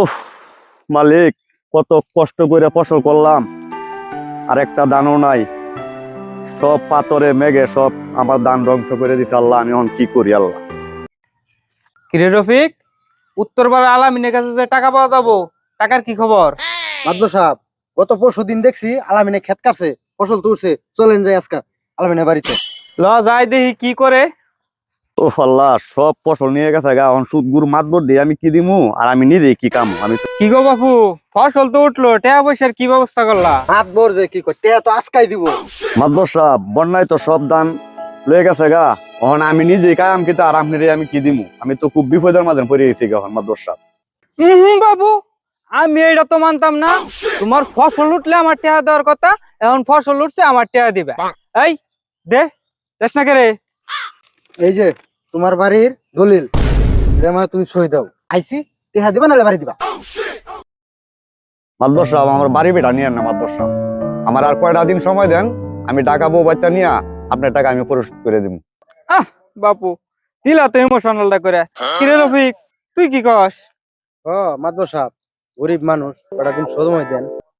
উফ, মালিক, কত কষ্ট করে ফসল করলাম, আর একটা দানও নাই। সব পাথরে মেঘে সব আমার ধান ধ্বংস করে দিচ্ছে আল্লাহ। আমি এখন কি করি আল্লাহ? কিরে রফিক, উত্তরপাড়া আলামিনের কাছে যে টাকা পাওয়া যাবো, টাকার কি খবর? মাদবর সাহেব, গত পরশু দিন দেখছি আলামিনে ক্ষেত কাটছে, ফসল তুলছে। চলেন যাই আজকে আলামিনের বাড়িতে। ল যাই দেখি কি করে। উফ আল্লাহ, সব ফসল নিয়ে গেছে গা। এখন সুদ গুড় মাতবর দিয়ে আমি কি দিমু, আর আমি নিজে কি কামু? আমি তো কি গো বাপু, ফসল তো উঠলো, টাকা পয়সার কি ব্যবস্থা করলা? মাদবর যে কি করতে তো আজকাই দিব। মাতবর সাহেব, বন্যায় তো সব ধান লয়ে গেছে গা। এখন আমি নিজে কাম কিন্তু, আর আপনি আমি কি দিমু? আমি তো খুব বিপদের মাঝে পড়ে গেছি গা এখন মাতবর সাহেব। বাবু, আমি এটা তো মানতাম না। তোমার ফসল উঠলে আমার টাকা দেওয়ার কথা, এখন ফসল উঠছে আমার টাকা দিবে। এই দে, দেখ না কে রে? এই যে তোমার বাড়ির দলিল, এটা মানে তুমি সই দাও। আইসি টেহা দিবা নাহলে বাড়ি দিবা। মাতবর সাহেব, আমার বাড়ি বেটা নিয়ে না মাতবর সাহেব। আমার আর কয়টা দিন সময় দেন, আমি টাকা বউ বাচ্চা নিয়ে আপনার টাকা আমি পরিশোধ করে দিব। আহ বাপু, দিলা তো ইমোশনালটা করে। কিরে রফিক, তুই কি কস? ও মাদবর সাহেব, গরিব মানুষ, কটা দিন সময় দেন।